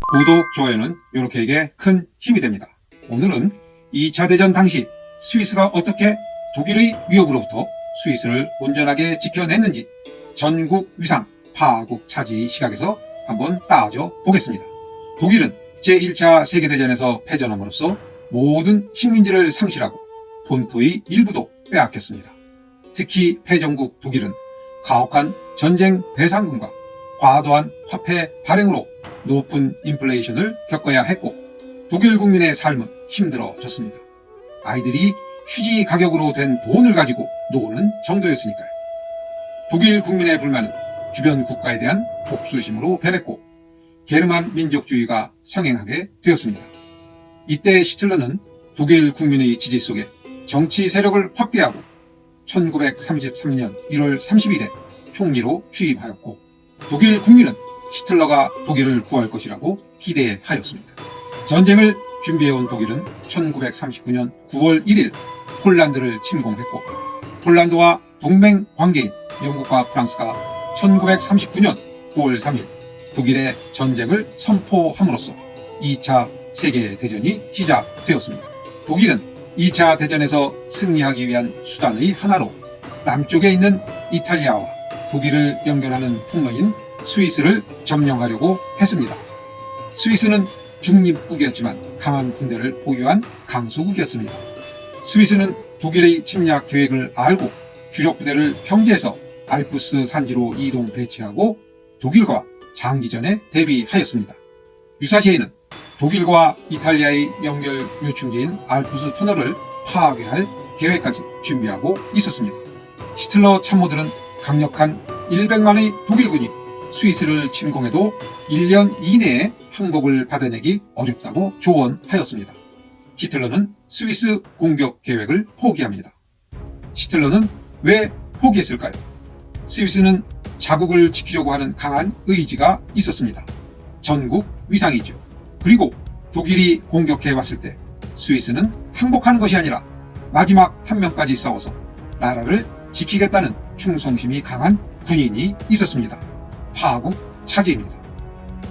구독, 좋아요는 이렇게에게 큰 힘이 됩니다. 오늘은 2차 대전 당시 스위스가 어떻게 독일의 위협으로부터 스위스를 온전하게 지켜냈는지 전국 위상 파국 차지 시각에서 한번 따져 보겠습니다. 독일은 제1차 세계대전에서 패전함으로써 모든 식민지를 상실하고 본토의 일부도 빼앗겼습니다. 특히 패전국 독일은 가혹한 전쟁 배상금과 과도한 화폐 발행으로 높은 인플레이션을 겪어야 했고 독일 국민의 삶은 힘들어졌습니다. 아이들이 휴지 가격으로 된 돈을 가지고 노는 정도였으니까요. 독일 국민의 불만은 주변 국가에 대한 복수심으로 변했고 게르만 민족주의가 성행하게 되었습니다. 이때 히틀러는 독일 국민의 지지 속에 정치 세력을 확대하고 1933년 1월 30일에 총리로 취임하였고 독일 국민은 히틀러가 독일을 구할 것이라고 기대하였습니다. 전쟁을 준비해온 독일은 1939년 9월 1일 폴란드를 침공했고 폴란드와 동맹 관계인 영국과 프랑스가 1939년 9월 3일 독일의 전쟁을 선포함으로써 2차 세계대전이 시작되었습니다. 독일은 2차 대전에서 승리하기 위한 수단의 하나로 남쪽에 있는 이탈리아와 독일을 연결하는 통로인 스위스를 점령하려고 했습니다. 스위스는 중립국이었지만 강한 군대를 보유한 강소국이었습니다. 스위스는 독일의 침략 계획을 알고 주력 부대를 평지에서 알프스 산지로 이동 배치하고 독일과 장기전에 대비하였습니다. 유사시에는 독일과 이탈리아의 연결 요충지인 알프스 터널을 파괴할 계획까지 준비하고 있었습니다. 히틀러 참모들은 강력한 100만의 독일군이 스위스를 침공해도 1년 이내에 항복을 받아내기 어렵다고 조언하였습니다. 히틀러는 스위스 공격 계획을 포기합니다. 히틀러는 왜 포기했을까요? 스위스는 자국을 지키려고 하는 강한 의지가 있었습니다. 전국 위상이죠. 그리고 독일이 공격해 왔을 때 스위스는 항복하는 것이 아니라 마지막 한 명까지 싸워서 나라를 지키겠다는 충성심이 강한 군인이 있었습니다. 파국 차지입니다.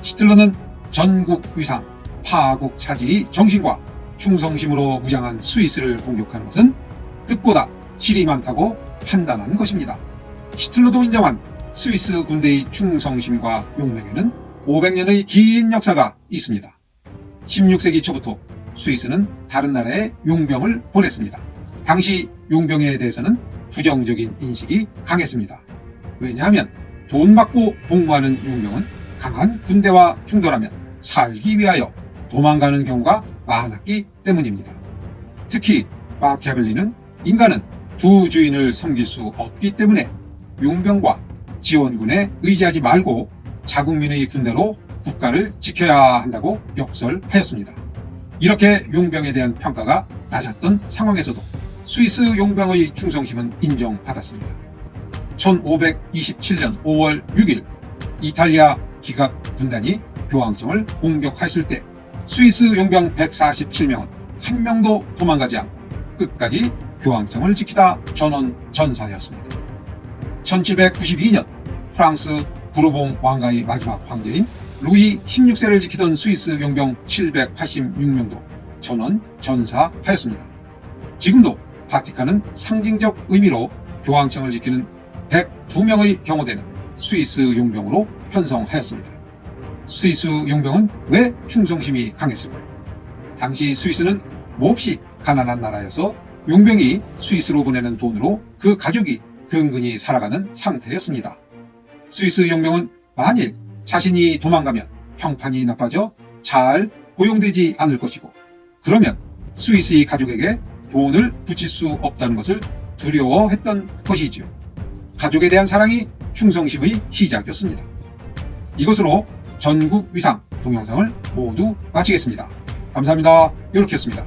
히틀러는 전국 위상 파국 차지의 정신과 충성심으로 무장한 스위스를 공격하는 것은 뜻보다 실이 많다고 판단한 것입니다. 히틀러도 인정한 스위스 군대의 충성심과 용맹에는 500년의 긴 역사가 있습니다. 16세기 초부터 스위스는 다른 나라에 용병을 보냈습니다. 당시 용병에 대해서는 부정적인 인식이 강했습니다. 왜냐하면 돈 받고 복무하는 용병은 강한 군대와 충돌하면 살기 위하여 도망가는 경우가 많았기 때문입니다. 특히 마키아벨리는 인간은 두 주인을 섬길 수 없기 때문에 용병과 지원군에 의지하지 말고 자국민의 군대로 국가를 지켜야 한다고 역설하였습니다. 이렇게 용병에 대한 평가가 낮았던 상황에서도 스위스 용병의 충성심은 인정받았습니다. 1527년 5월 6일 이탈리아 기갑 군단이 교황청을 공격했을 때 스위스 용병 147명은 한 명도 도망가지 않고 끝까지 교황청을 지키다 전원전사였습니다. 1792년 프랑스 부르봉 왕가의 마지막 황제인 루이 16세를 지키던 스위스 용병 786명도 전원전사하였습니다. 지금도 바티칸은 상징적 의미로 교황청을 지키는 102명의 경호대는 스위스 용병으로 편성하였습니다. 스위스 용병은 왜 충성심이 강했을까요? 당시 스위스는 몹시 가난한 나라여서 용병이 스위스로 보내는 돈으로 그 가족이 근근히 살아가는 상태였습니다. 스위스 용병은 만일 자신이 도망가면 평판이 나빠져 잘 고용되지 않을 것이고 그러면 스위스의 가족에게 돈을 붙일 수 없다는 것을 두려워했던 것이지요. 가족에 대한 사랑이 충성심의 시작이었습니다. 이것으로 전국 위상 동영상을 모두 마치겠습니다. 감사합니다. 이렇게였습니다.